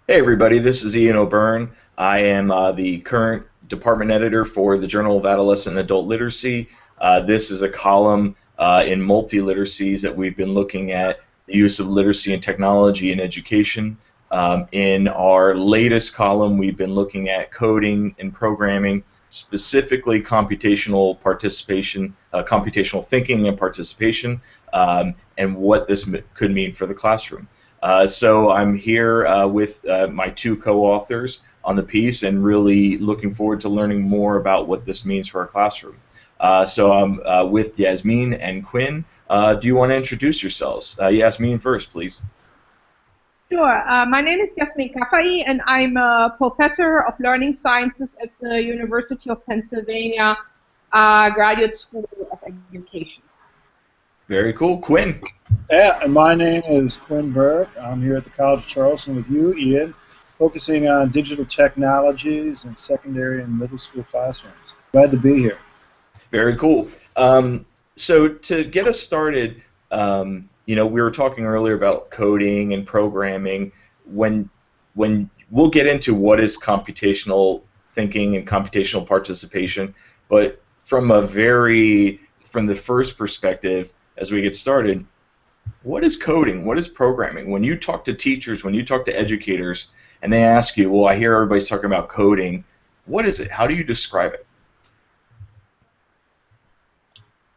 Hey everybody, this is Ian O'Byrne. I am the current department editor for the Journal of Adolescent and Adult Literacy. This is a column in multi-literacies that we've been looking at the use of literacy and technology in education. In our latest column, we've been looking at coding and programming, specifically computational participation, computational thinking and participation, and what this could mean for the classroom. So I'm here with my two co-authors on the piece and really looking forward to learning more about what this means for our classroom. So I'm with Yasmin and Quinn. Do you want to introduce yourselves? Yasmin first, please. Sure. My name is Yasmin Kafai, and I'm a professor of learning sciences at the University of Pennsylvania Graduate School of Education. Very cool. Quinn. Yeah, and my name is Quinn Burke. I'm here at the College of Charleston with you, Ian, focusing on digital technologies in secondary and middle school classrooms. Glad to be here. Very cool. So to get us started, we were talking earlier about coding and programming. When we'll get into what is computational thinking and computational participation, but from the first perspective, as we get started, what is coding? What is programming? When you talk to teachers, when you talk to educators, and they ask you, well, I hear everybody's talking about coding. What is it? How do you describe it?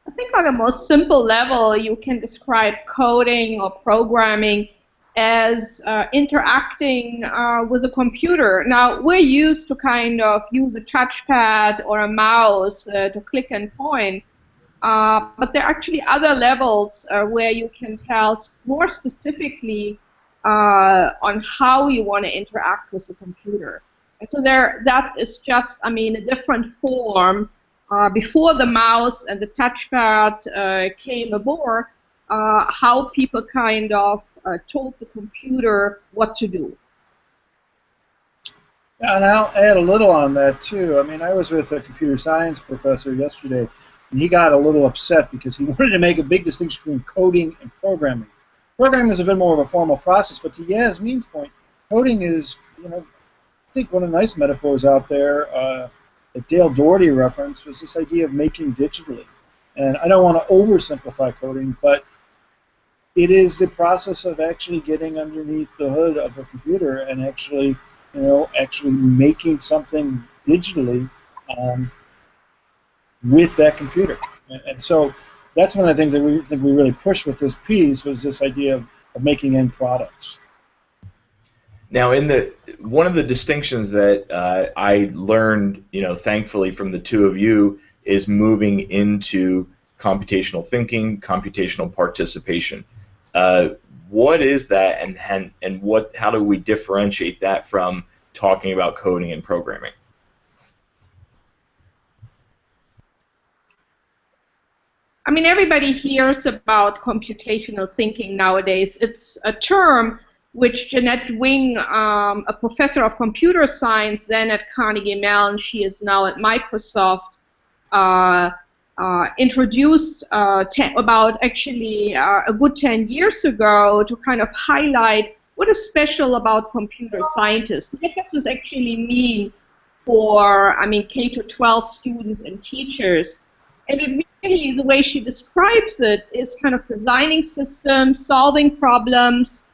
I think on a most simple level, you can describe coding or programming as interacting with a computer. Now, we're used to kind of use a touchpad or a mouse to click and point. But there are actually other levels where you can tell more specifically on how you want to interact with the computer. And so that is just, a different form. Before the mouse and the touchpad came aboard, how people kind of told the computer what to do. Yeah, and I'll add a little on that too. I was with a computer science professor yesterday, and he got a little upset because he wanted to make a big distinction between coding and programming. Programming is a bit more of a formal process, but to Yasmin's point, coding is, I think one of the nice metaphors out there that Dale Doherty referenced was this idea of making digitally. And I don't want to oversimplify coding, but it is the process of actually getting underneath the hood of a computer and actually making something digitally with that computer. And so that's one of the things that we think we really pushed with this piece was this idea of making end products. Now, one of the distinctions that I learned, thankfully from the two of you, is moving into computational thinking, computational participation. What is that, and how do we differentiate that from talking about coding and programming? Everybody hears about computational thinking nowadays. It's a term which Jeanette Wing, a professor of computer science then at Carnegie Mellon, she is now at Microsoft, introduced about actually a good 10 years ago to kind of highlight what is special about computer scientists. What does this actually mean for, K-12 students and teachers? And it really, the way she describes it is kind of designing systems, solving problems,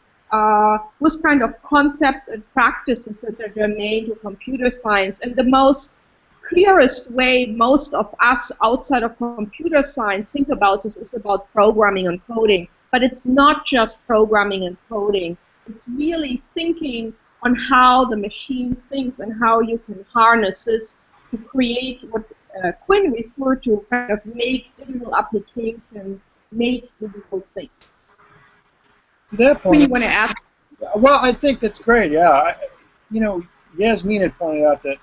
with kind of concepts and practices that are germane to computer science. And the most clearest way most of us outside of computer science think about this is about programming and coding. But it's not just programming and coding. It's really thinking on how the machine thinks and how you can harness this to create what Quinn referred to, kind of make digital application, make digital things. To that point, Quinn, you want to add? Well, I think that's great. Yeah, Yasmin had pointed out that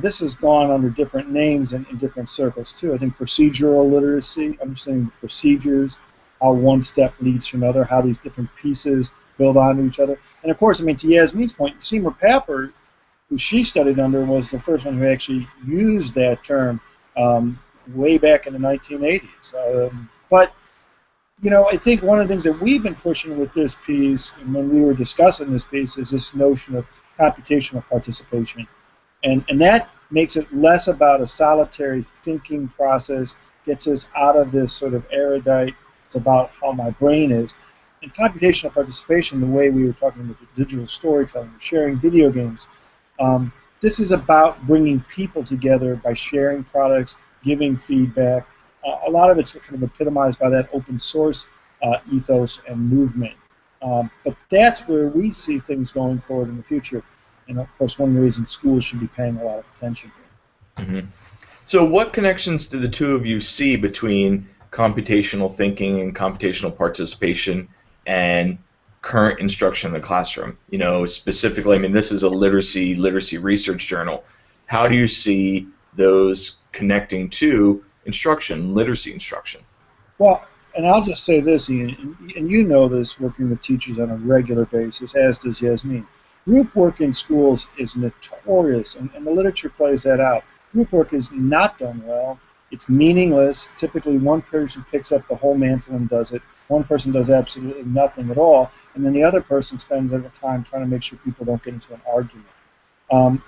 this has gone under different names in different circles too. I think procedural literacy, understanding the procedures, how one step leads to another, how these different pieces build onto each other, and of course, to Yasmin's point, Seymour Papert, who she studied under, was the first one who actually used that term way back in the 1980s. But I think one of the things that we've been pushing with this piece, and when we were discussing this piece, is this notion of computational participation. And that makes it less about a solitary thinking process, gets us out of this sort of erudite, it's about how my brain is. And computational participation, the way we were talking about the digital storytelling, sharing video games, this is about bringing people together by sharing products, giving feedback. A lot of it's kind of epitomized by that open source ethos and movement. But that's where we see things going forward in the future. And of course, one of the reasons schools should be paying a lot of attention to. Mm-hmm. So what connections do the two of you see between computational thinking and computational participation and current instruction in the classroom? Specifically, I mean, this is a literacy research journal. How do you see those connecting to instruction, literacy instruction? Well, and I'll just say this, Ian, and you know this working with teachers on a regular basis, as does Yasmin. Group work in schools is notorious, and the literature plays that out. Group work is not done well. It's meaningless. Typically, one person picks up the whole mantle and does it. One person does absolutely nothing at all, and then the other person spends their time trying to make sure people don't get into an argument.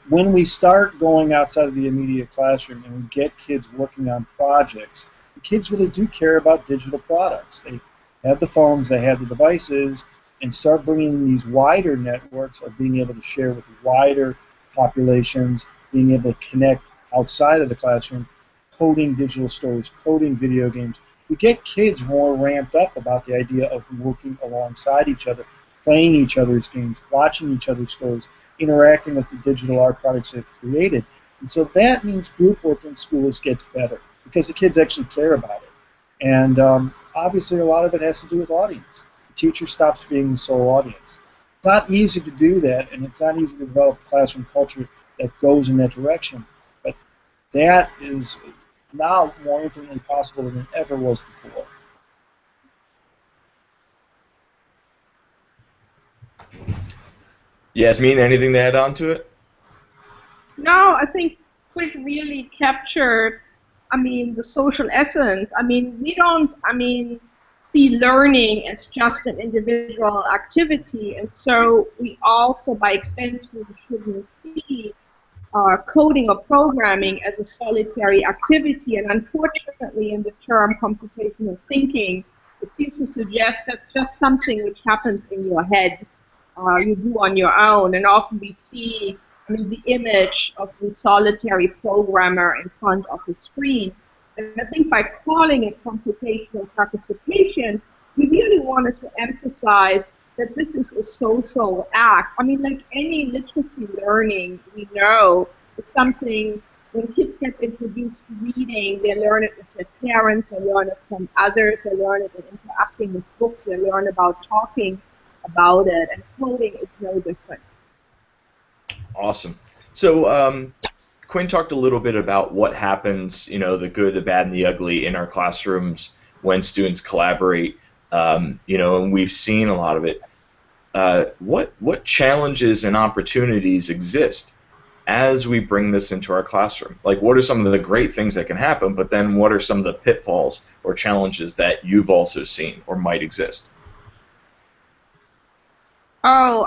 When we start going outside of the immediate classroom and we get kids working on projects, the kids really do care about digital products. They have the phones, they have the devices, and start bringing these wider networks of being able to share with wider populations, being able to connect outside of the classroom, coding digital stories, coding video games. We get kids more ramped up about the idea of working alongside each other, playing each other's games, watching each other's stories, interacting with the digital art products they've created. And so that means group work in schools gets better because the kids actually care about it. And obviously a lot of it has to do with audience. The teacher stops being the sole audience. It's not easy to do that, and it's not easy to develop a classroom culture that goes in that direction. But that is now more infinitely possible than it ever was before. Yasmin, anything to add on to it? No, I think Quinn really captured, the social essence. We don't, see learning as just an individual activity, and so we also, by extension, shouldn't see coding or programming as a solitary activity. And unfortunately, in the term computational thinking, it seems to suggest that's just something which happens in your head, you do on your own. And often we see, the image of the solitary programmer in front of the screen. And I think by calling it computational participation, we really wanted to emphasize that this is a social act. Like any literacy learning, we know is something, when kids get introduced to reading, they learn it with their parents, they learn it from others, they learn it in interacting with books, they learn about talking about it, and coding is no different. Awesome. So Quinn talked a little bit about what happens, the good, the bad, and the ugly in our classrooms when students collaborate, and we've seen a lot of it. What challenges and opportunities exist as we bring this into our classroom? Like, what are some of the great things that can happen, but then what are some of the pitfalls or challenges that you've also seen or might exist? Oh,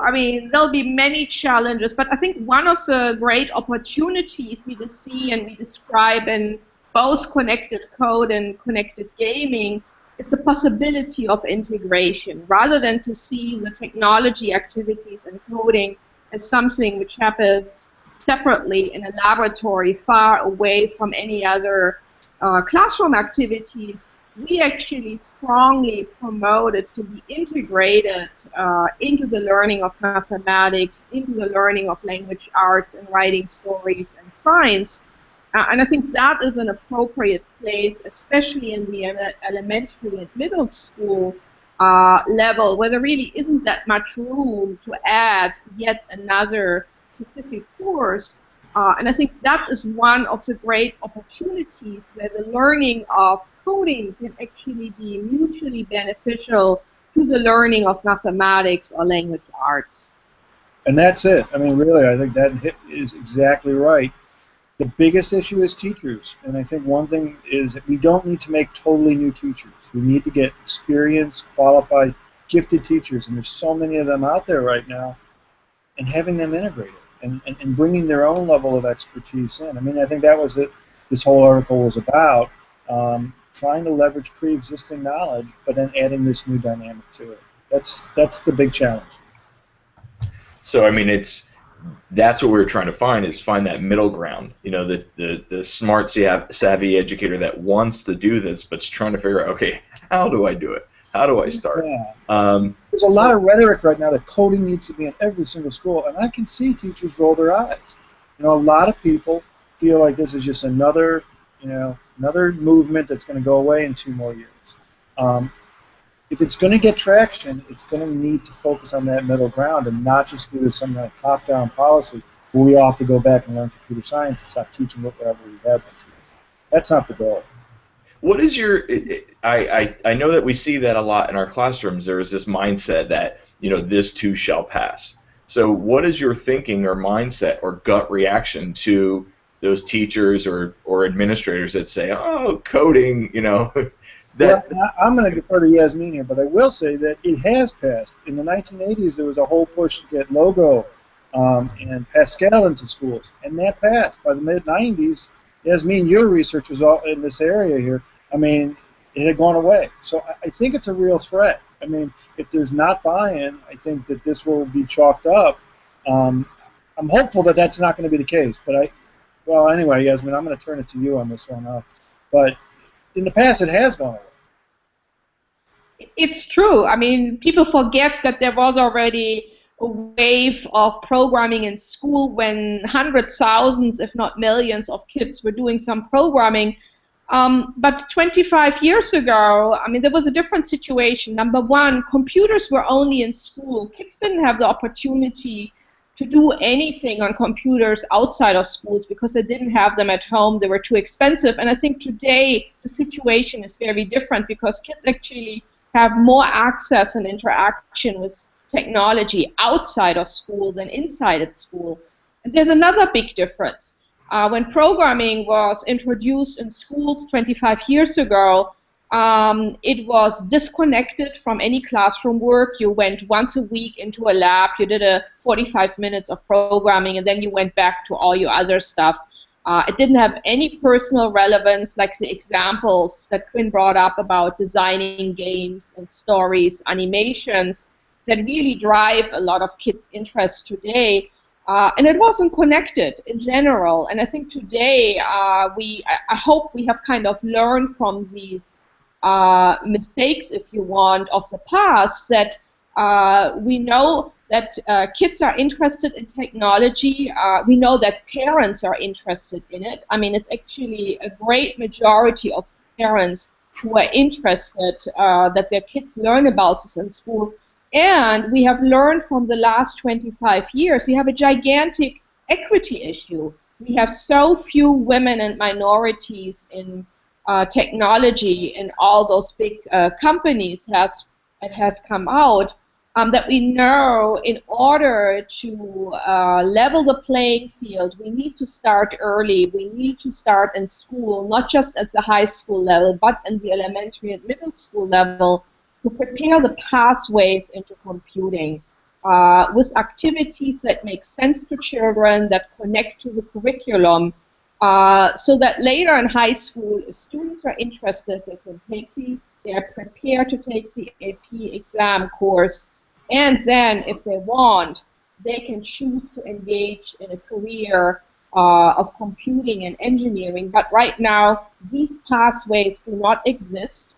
there'll be many challenges, but I think one of the great opportunities we see and we describe in both connected code and connected gaming is the possibility of integration, rather than to see the technology activities and coding as something which happens separately in a laboratory far away from any other classroom activities. We actually strongly promote it to be integrated into the learning of mathematics, into the learning of language arts and writing stories and science. And I think that is an appropriate place, especially in the elementary and middle school level, where there really isn't that much room to add yet another specific course. And I think that is one of the great opportunities where the learning of coding can actually be mutually beneficial to the learning of mathematics or language arts. And that's it. Really, I think that is exactly right. The biggest issue is teachers, and I think one thing is that we don't need to make totally new teachers. We need to get experienced, qualified, gifted teachers, and there's so many of them out there right now, and having them integrated and bringing their own level of expertise in. I mean, I think that was it. This whole article was about trying to leverage pre-existing knowledge, but then adding this new dynamic to it. That's the big challenge. So I mean, that's what we're trying to find that middle ground. You know, the smart, savvy educator that wants to do this, but's trying to figure out, okay, how do I do it? How do I start? Yeah. There's a lot of rhetoric right now that coding needs to be in every single school, and I can see teachers roll their eyes. You know, a lot of people feel like this is just another movement that's going to go away in 2 more years. If it's going to get traction, it's going to need to focus on that middle ground and not just do some kind of top-down policy where we all have to go back and learn computer science and stop teaching whatever we have been teaching. That's not the goal. What is your? I know that we see that a lot in our classrooms. There is this mindset that, you know, this too shall pass. So what is your thinking or mindset or gut reaction to those teachers or administrators that say, oh, coding, you know? Well, I'm going to defer to Yasmin here, but I will say that it has passed. In the 1980s, there was a whole push to get Logo and Pascal into schools, and that passed. By the mid-90s, Yasmin, your research was all in this area here. I mean, it had gone away. So I think it's a real threat. I mean, if there's not buy-in, I think that this will be chalked up. I'm hopeful that that's not going to be the case. But well, anyway, Yasmin, I'm going to turn it to you on this one. But in the past, it has gone away. It's true. I mean, people forget that there was already a wave of programming in school when hundreds, thousands, if not millions of kids were doing some programming. But 25 years ago, I mean, there was a different situation. Number one, computers were only in school. Kids didn't have the opportunity to do anything on computers outside of schools because they didn't have them at home. They were too expensive. And I think today the situation is very different because kids actually have more access and interaction with technology outside of school than inside at school. And there's another big difference. When programming was introduced in schools 25 years ago, it was disconnected from any classroom work. You went once a week into a lab, you did 45 minutes of programming, and then you went back to all your other stuff. It didn't have any personal relevance, like the examples that Quinn brought up about designing games and stories, animations, that really drive a lot of kids' interest today. And it wasn't connected in general. And I think today, I hope we have kind of learned from these mistakes, if you want, of the past, that we know that kids are interested in technology. We know that parents are interested in it. I mean, it's actually a great majority of parents who are interested that their kids learn about this in school. And we have learned from the last 25 years, we have a gigantic equity issue. We have so few women and minorities in technology in all those big companies it has come out. That we know in order to level the playing field, we need to start early. We need to start in school, not just at the high school level, but in the elementary and middle school level, to prepare the pathways into computing with activities that make sense to children, that connect to the curriculum, so that later in high school, if students are interested, they are prepared to take the AP exam course. And then, if they want, they can choose to engage in a career of computing and engineering. But right now, these pathways do not exist.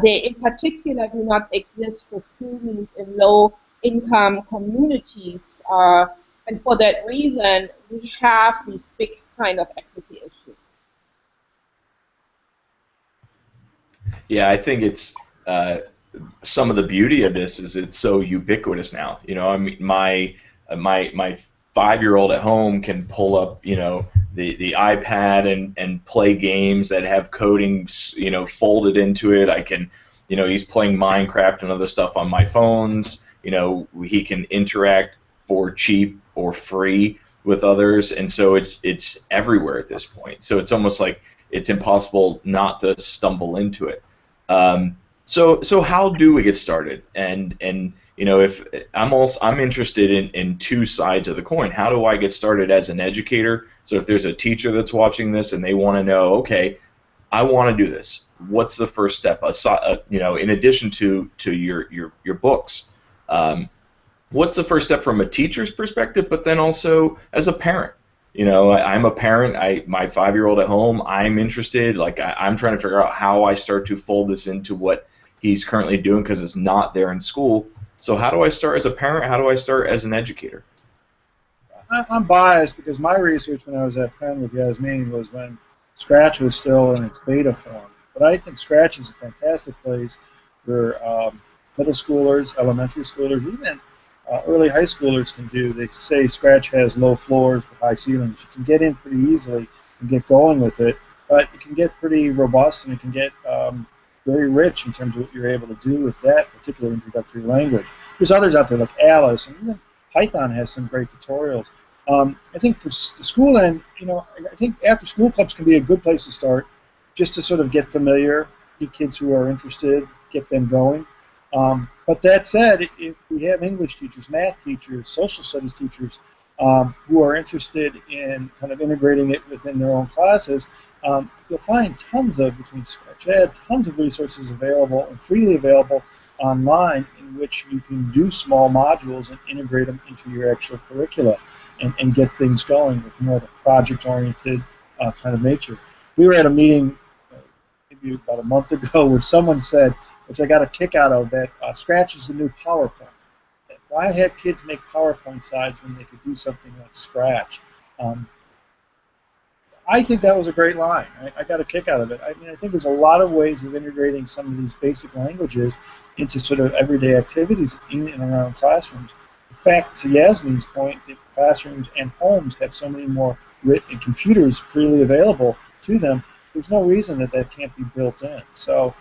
They, in particular, do not exist for students in low-income communities. And for that reason, we have these big kind of equity issues. Yeah, I think it's some of the beauty of this is it's so ubiquitous now. You know, I mean, my 5-year-old at home can pull up, you know, the iPad and play games that have coding, you know, folded into it. I can, you know, he's playing Minecraft and other stuff on my phones. You know, he can interact for cheap or free with others, and so it's everywhere at this point. So it's almost like it's impossible not to stumble into it. So how do we get started? And if I'm interested in two sides of the coin. How do I get started as an educator? So if there's a teacher that's watching this and they want to know, okay, I want to do this. What's the first step? In addition to your books, what's the first step from a teacher's perspective? But then also as a parent. I'm a parent. My 5-year-old at home. I'm interested. Like I'm trying to figure out how I start to fold this into what he's currently doing because it's not there in school. So how do I start as a parent? How do I start as an educator? I'm biased because my research when I was at Penn with Yasmin was when Scratch was still in its beta form. But I think Scratch is a fantastic place for middle schoolers, elementary schoolers, even early high schoolers can do. They say Scratch has low floors with high ceilings. You can get in pretty easily and get going with it, but it can get pretty robust and it can get very rich in terms of what you're able to do with that particular introductory language. There's others out there like Alice, and even Python has some great tutorials. I think for the school end, I think after school clubs can be a good place to start, just to sort of get familiar, get kids who are interested, get them going. But that said, if we have English teachers, math teachers, social studies teachers who are interested in kind of integrating it within their own classes, you'll find tons of, between Scratch Ed, tons of resources available and freely available online in which you can do small modules and integrate them into your actual curricula and get things going with more of a project-oriented kind of nature. We were at a meeting maybe about a month ago where someone said, which I got a kick out of, that Scratch is the new PowerPoint. Why have kids make PowerPoint slides when they could do something like Scratch? I think that was a great line. I got a kick out of it. I mean, I think there's a lot of ways of integrating some of these basic languages into sort of everyday activities in and around classrooms. In fact, to Yasmin's point, that classrooms and homes have so many more written computers freely available to them, there's no reason that that can't be built in. So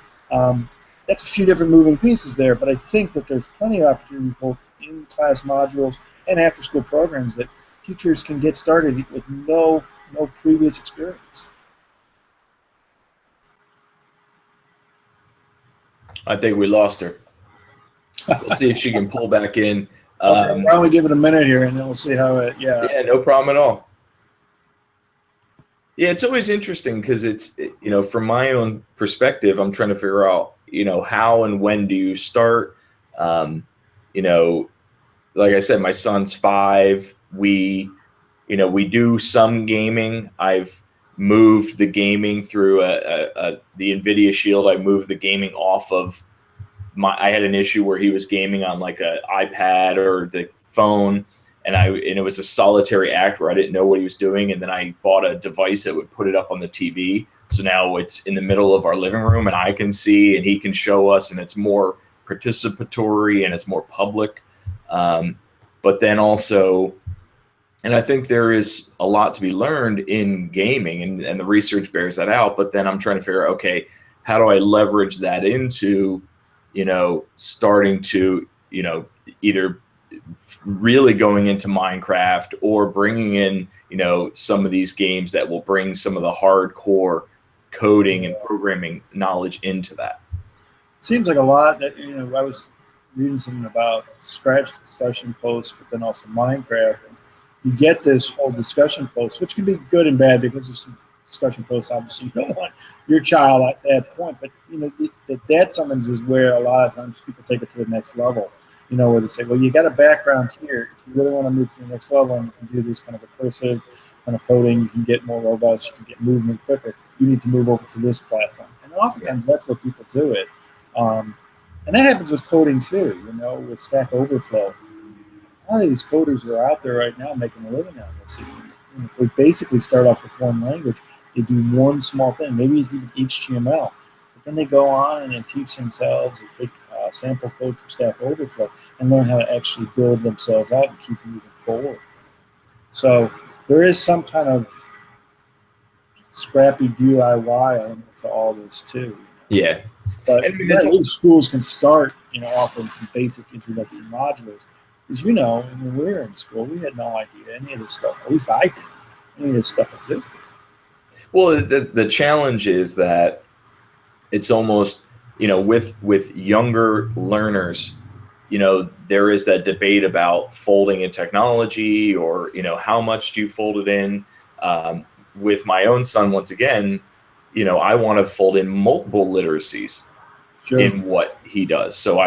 that's a few different moving pieces there, but I think that there's plenty of opportunities both in class modules and after school programs that teachers can get started with no previous experience. I think we lost her. We'll see if she can pull back in. Okay, why don't we give it a minute here and then we'll see how it, yeah. Yeah, no problem at all. Yeah, it's always interesting because it's, from my own perspective, I'm trying to figure out, how and when do you start? Like I said, my son's 5. We do some gaming. I've moved the gaming through the NVIDIA Shield. I moved the gaming off of I had an issue where he was gaming on like an iPad or the phone, and it was a solitary act where I didn't know what he was doing, and then I bought a device that would put it up on the TV. So now it's in the middle of our living room, and I can see, and he can show us, and it's more participatory and it's more public. But then also, and I think there is a lot to be learned in gaming, and the research bears that out. But then I'm trying to figure out, okay, how do I leverage that into, starting to, either really going into Minecraft or bringing in, some of these games that will bring some of the hardcore coding and programming knowledge into that. It seems like a lot that, I was reading something about Scratch discussion posts, but then also Minecraft. And you get this whole discussion post, which can be good and bad because there's some discussion posts, obviously, you don't want your child at that point. But, that sometimes is where a lot of times people take it to the next level. Where they say, well, you got a background here. If you really want to move to the next level and you can do this kind of recursive kind of coding, you can get more robust, you can get movement quicker, you need to move over to this platform. And oftentimes that's what people do it. And that happens with coding too, with Stack Overflow. A lot of these coders who are out there right now making a living on this, they basically start off with one language. They do one small thing, maybe it's even HTML. But then they go on and they teach themselves, they take sample code from Stack Overflow and learn how to actually build themselves out and keep moving forward. So there is some kind of scrappy DIY element to all this too. Yeah. But schools can start, offering some basic introductory modules. As you know, when we were in school, we had no idea any of this stuff. At least I didn't. Any of this stuff existed. Well, the challenge is that it's almost, with younger learners, there is that debate about folding in technology, or how much do you fold it in. With my own son, once again, I want to fold in multiple literacies in what he does. So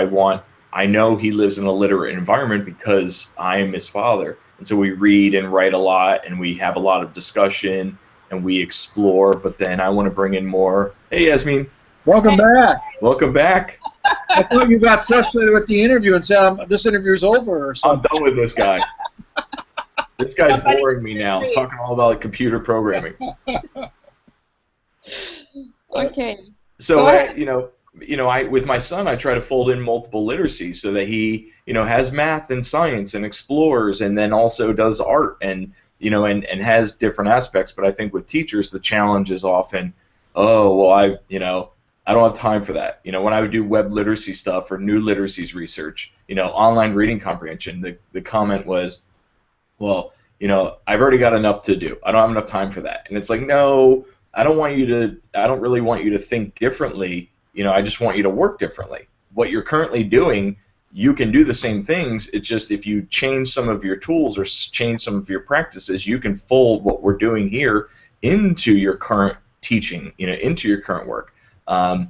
I know he lives in a literate environment because I am his father. And so we read and write a lot, and we have a lot of discussion, and we explore, but then I want to bring in more. Hey, Yasmin. Welcome back. Welcome back. I thought you got frustrated with the interview and said, this interview's over or something. I'm done with this guy. This guy's boring me now, talking all about computer programming. Okay. So, with my son, I try to fold in multiple literacies so that he, has math and science and explores, and then also does art and, and has different aspects. But I think with teachers, the challenge is often, oh, well, I don't have time for that. When I would do web literacy stuff or new literacies research, online reading comprehension, the comment was, well, I've already got enough to do. I don't have enough time for that. And it's like, no, I don't really want you to think differently. I just want you to work differently. What you're currently doing, you can do the same things. It's just if you change some of your tools or change some of your practices, you can fold what we're doing here into your current teaching, into your current work. I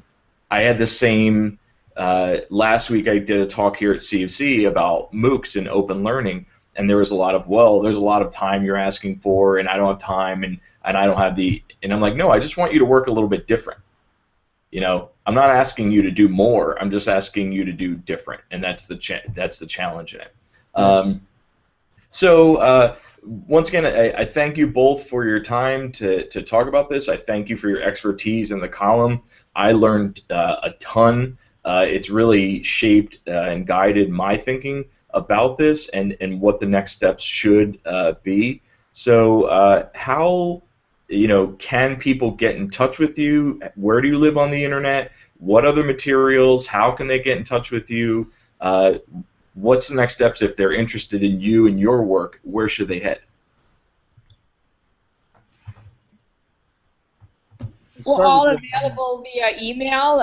had the same, last week I did a talk here at CFC about MOOCs and open learning, and there was a lot of, there's a lot of time you're asking for, and I don't have time, and I don't have and I'm like, no, I just want you to work a little bit different. I'm not asking you to do more, I'm just asking you to do different, and that's the challenge in it. So once again, I thank you both for your time to talk about this. I thank you for your expertise in the column. I learned a ton. It's really shaped and guided my thinking about this and what the next steps should be. So how can people get in touch with you? Where do you live on the internet? What other materials? How can they get in touch with you? What's the next steps if they're interested in you and your work? Where should they head? We're all available via email.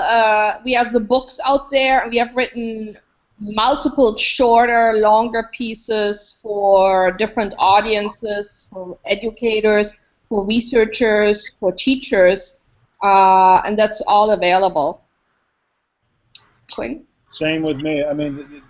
We have the books out there, and we have written multiple shorter, longer pieces for different audiences, for educators, for researchers, for teachers, and that's all available. Quinn? Same with me. I mean,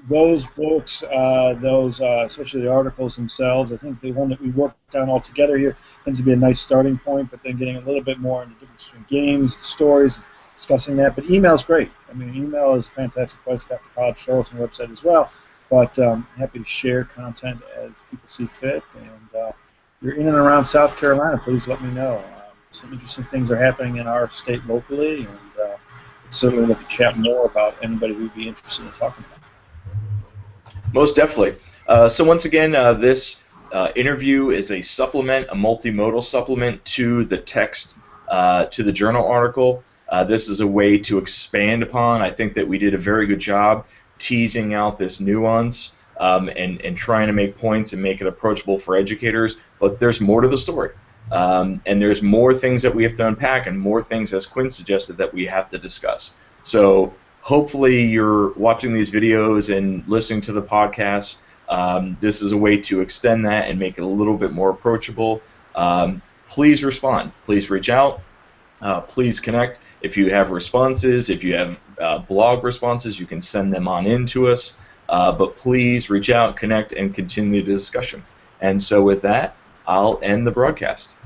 those books, especially the articles themselves, I think the one that we worked on all together here tends to be a nice starting point, but then getting a little bit more into the difference between games, stories, discussing that. But email's great. I mean, email is a fantastic place. It's got the College Charleston website as well. But happy to share content as people see fit. And if you're in and around South Carolina, please let me know. Some interesting things are happening in our state locally, and certainly love to chat more about anybody who'd be interested in talking about it. Most definitely. So once again, this interview is a supplement, a multimodal supplement to the text, to the journal article. This is a way to expand upon. I think that we did a very good job teasing out this nuance and trying to make points and make it approachable for educators, but there's more to the story. And there's more things that we have to unpack and more things, as Quinn suggested, that we have to discuss. So hopefully you're watching these videos and listening to the podcast. This is a way to extend that and make it a little bit more approachable. Please respond. Please reach out. Please connect. If you have responses, if you have blog responses, you can send them on in to us. But please reach out, connect, and continue the discussion. And so with that, I'll end the broadcast.